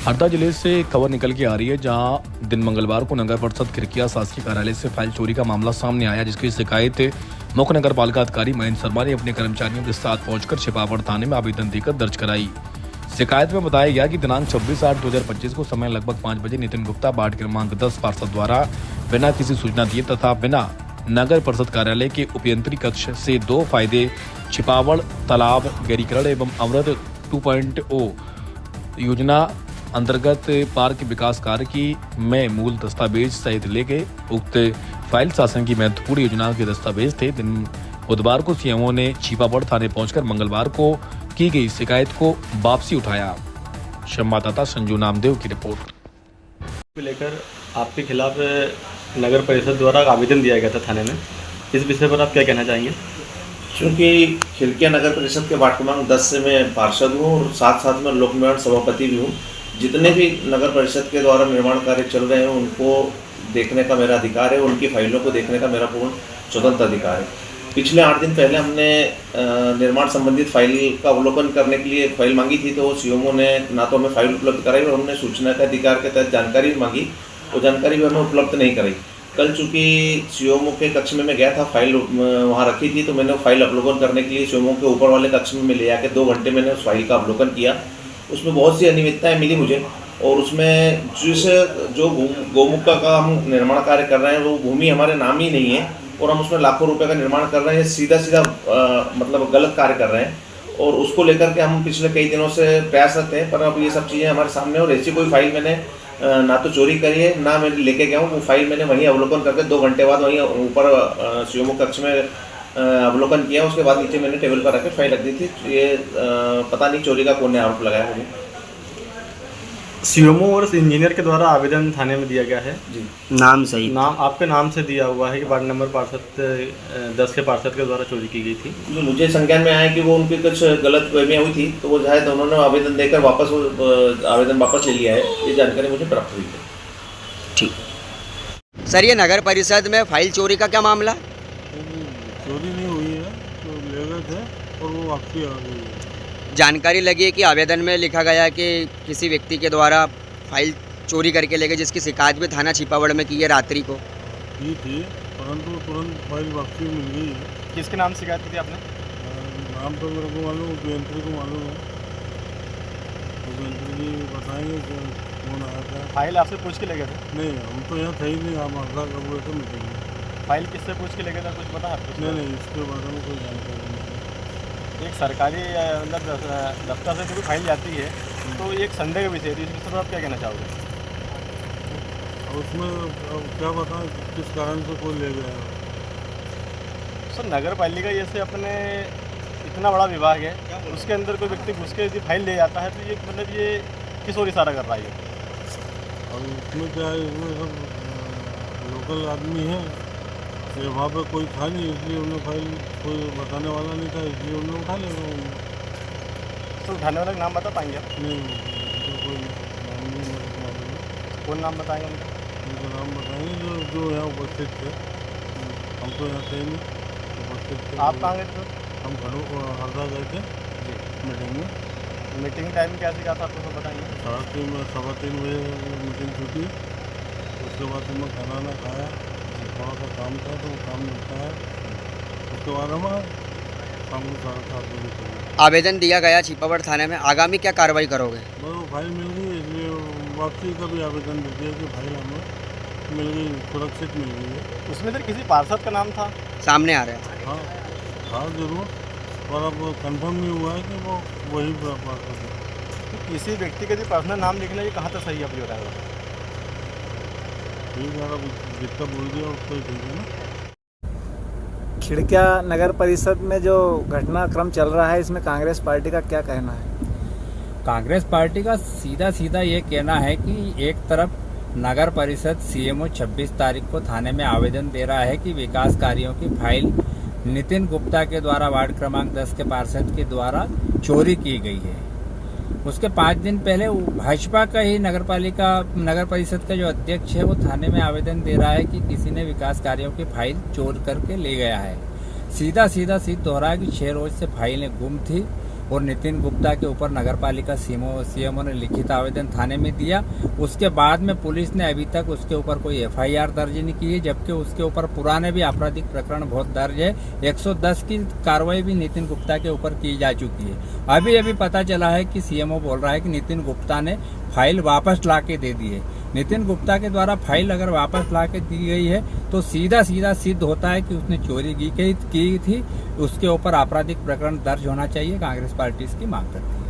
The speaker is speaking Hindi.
हरदा जिले से खबर निकल के आ रही है, जहां दिन मंगलवार को नगर परिषद खिड़किया शासकीय कार्यालय से फाइल चोरी का मामला सामने आया, जिसकी शिकायत मुख्य नगर पालिका अधिकारी महेंद्र शर्मा ने अपने कर्मचारियों के साथ पहुंचकर छिपावड़ थाने में आवेदन देकर दर्ज कराई। शिकायत में बताया गया कि दिनांक 26/8/2025 को समय लगभग 5 बजे नितिन गुप्ता वार्ड क्रमांक 10 पार्षद द्वारा बिना किसी सूचना दिए तथा बिना नगर परिषद कार्यालय के उपयंत्री कक्ष से 2 फायदे छिपावड़ तालाब गहरीकरण एवं अमृत 2.0 योजना अंतर्गत पार्क विकास कार्य की में मूल दस्तावेज सहित लेके उक्त फाइल शासन की महत्वपूर्ण योजना के दस्तावेज थे। दिन बुधवार को सीएमओ ने छिपावड़ थाने पहुंचकर मंगलवार को की गई शिकायत को वापसी उठाया। संवाददाता संजू नामदेव की रिपोर्ट। लेकर आपके खिलाफ नगर परिषद द्वारा आवेदन दिया गया था थाने में, इस विषय पर आप क्या कहना चाहेंगे? क्योंकि खिड़किया नगर परिषद के वार्ड क्रमांक 10 से मैं पार्षद हूँ और साथ साथ में लोक निर्माण सभापति भी हूँ। जितने भी नगर परिषद के द्वारा निर्माण कार्य चल रहे हैं उनको देखने का मेरा अधिकार है, उनकी फाइलों को देखने का मेरा पूर्ण स्वतंत्र अधिकार है। पिछले 8 दिन पहले हमने निर्माण संबंधित फाइल का अवलोकन करने के लिए फाइल मांगी थी, तो सीएमओ ने ना तो हमें फाइल उपलब्ध कराई और हमने सूचना के अधिकार के तहत जानकारी भी मांगी, वो जानकारी भी हमें उपलब्ध नहीं कराई। कल चूँकि सीएमओ के कक्ष में मैं गया था, फाइल वहाँ रखी थी, तो मैंने फाइल अवलोकन करने के लिए सीएमओ के ऊपर वाले कक्ष में ले आके 2 घंटे मैंने उस फाइल का अवलोकन किया। उसमें बहुत सी अनियमितताएँ मिली मुझे, और उसमें जो गौमुख का हम निर्माण कार्य कर रहे हैं वो भूमि हमारे नाम ही नहीं है और हम उसमें लाखों रुपए का निर्माण कर रहे हैं, सीधा मतलब गलत कार्य कर रहे हैं। और उसको लेकर के हम पिछले कई दिनों से प्रयासरत हैं, पर अब ये सब चीज़ें हमारे सामने, और ऐसी कोई फाइल मैंने ना तो चोरी करी है ना मैं लेके गया हूँ। वो फाइल मैंने वहीं अवलोकन करके 2 घंटे बाद वहीं ऊपर सीएमओ कक्ष में अवलोकन किया। उसके बाद नीचे मैंने टेबल पर रख के फाइल रख दी थी। ये पता नहीं चोरी का कौन ने आरोप लगाया मुझे। सीएमओ और इंजीनियर के द्वारा आवेदन थाने में दिया गया है जी, नाम सही नाम आपके नाम से दिया हुआ है कि वार्ड नंबर पार्षद 10 के पार्षद के द्वारा चोरी की गई थी। जो मुझे संज्ञान में आया कि वो उनकी कुछ गलत फहमियाँ हुई थी, तो वो शायद उन्होंने आवेदन देकर आवेदन वापस ले लिया है। ये जानकारी मुझे प्राप्त हुई है। ठीक। सर, ये नगर परिषद में फाइल चोरी का क्या मामला? चोरी नहीं हुई है, तो ले गए थे और वो वापसी आ गई है। जानकारी लगी है कि आवेदन में लिखा गया है कि किसी व्यक्ति के द्वारा फाइल चोरी करके ले गए, जिसकी शिकायत भी थाना छिपावड़ में की है रात्रि को। की थी, परंतु तुरंत फाइल वापसी मिल गई है। किसके नाम शिकायत की थी आपने? नाम तो मेरे को मालूम, उपयंत्री को मालूम है। उपयंत्री जी बताएंगे कि कौन आया था। फाइल आपसे पूछ के ले गए थे? नहीं, हम तो यहाँ थे ही नहीं, हम आगरा कब हुए थे मीटिंग में। फाइल किससे पूछ के ले गए था, कुछ पता है आपको? नहीं, इसके बारे में कोई जानकारी नहीं है। एक सरकारी मतलब दफ्तर से कोई फाइल जाती है तो एक संदेह का विषय है, इस विषय पर आप क्या कहना चाहोगे? और उसमें अब क्या बताएं किस कारण से कोई ले गया है। सर, नगर पालिका जैसे अपने इतना बड़ा विभाग है, उसके अंदर कोई व्यक्ति घुस के यदि फाइल ले जाता है तो ये मतलब ये किस ओर इशारा कर रहा है? और उसमें क्या है, इसमें सब लोकल आदमी है, ये वहाँ पे कोई था नहीं, इसलिए उन्हें फाइल कोई बताने वाला नहीं था, इसलिए उन्हें उठा लिया। तो उठाने वाले का नाम बता पाएंगे आप? नहीं, तो कोई नाम नहीं मेरे को मालूम है। कौन नाम बताएंगे उनका? उनका नाम बताएंगे जो यहाँ उपस्थित थे। हम तो यहाँ थे नहीं, उपस्थित थे। आप कहाँ गए थे? हम हरदा गए थे जी, मीटिंग में। मीटिंग टाइम क्या थी, क्या था आपको सब बताएंगे? 3:30 बजे मीटिंग छूटी। उसके बाद मैं खाना ना खाया, थोड़ा सा काम था तो वो काम निपटाया। उसके बाद हम शाम को 7:30 बजे चले। आवेदन दिया गया छिपावड़ थाने में, आगामी क्या कार्रवाई करोगे? बस वो फाइल मिल गई, इसलिए वापसी का भी आवेदन दे दिया कि फाइल हमें मिल गई, सुरक्षित मिल गई है। उसमें सर किसी पार्षद का नाम था सामने आ रहा है। हाँ, हाँ जरूर, पर अब कंफर्म नहीं हुआ है कि वो वही पार्षद है। तो किसी व्यक्ति का यदि पर्सनल नाम लिखना, ये कहाँ तक सही है? आप बताएगा। ठीक है, अब जितना बोल दिया उसको ही ठीक है ना। खिड़किया नगर परिषद में जो घटनाक्रम चल रहा है, इसमें कांग्रेस पार्टी का क्या कहना है? कांग्रेस पार्टी का सीधा ये कहना है कि एक तरफ नगर परिषद सीएमओ 26 तारीख को थाने में आवेदन दे रहा है कि विकास कार्यों की फाइल नितिन गुप्ता के द्वारा वार्ड क्रमांक 10 के पार्षद के द्वारा चोरी की गई है। उसके 5 दिन पहले भाजपा का ही नगर परिषद का जो अध्यक्ष है वो थाने में आवेदन दे रहा है कि किसी ने विकास कार्यों की फाइल चोर करके ले गया है। सीधा दोहरा कि 6 रोज से फाइलें गुम थी और नितिन गुप्ता के ऊपर नगर पालिका सीएमओ ने लिखित आवेदन थाने में दिया। उसके बाद में पुलिस ने अभी तक उसके ऊपर कोई एफआईआर दर्ज नहीं की है, जबकि उसके ऊपर पुराने भी आपराधिक प्रकरण बहुत दर्ज है। 110 की कार्रवाई भी नितिन गुप्ता के ऊपर की जा चुकी है। अभी पता चला है कि सीएमओ बोल रहा है कि नितिन गुप्ता ने फाइल वापस ला के दे दी है। नितिन गुप्ता के द्वारा फाइल अगर वापस ला के दी गई है तो सीधा सिद्ध होता है कि उसने चोरी की थी, उसके ऊपर आपराधिक प्रकरण दर्ज होना चाहिए। कांग्रेस पार्टी इसकी मांग करती है।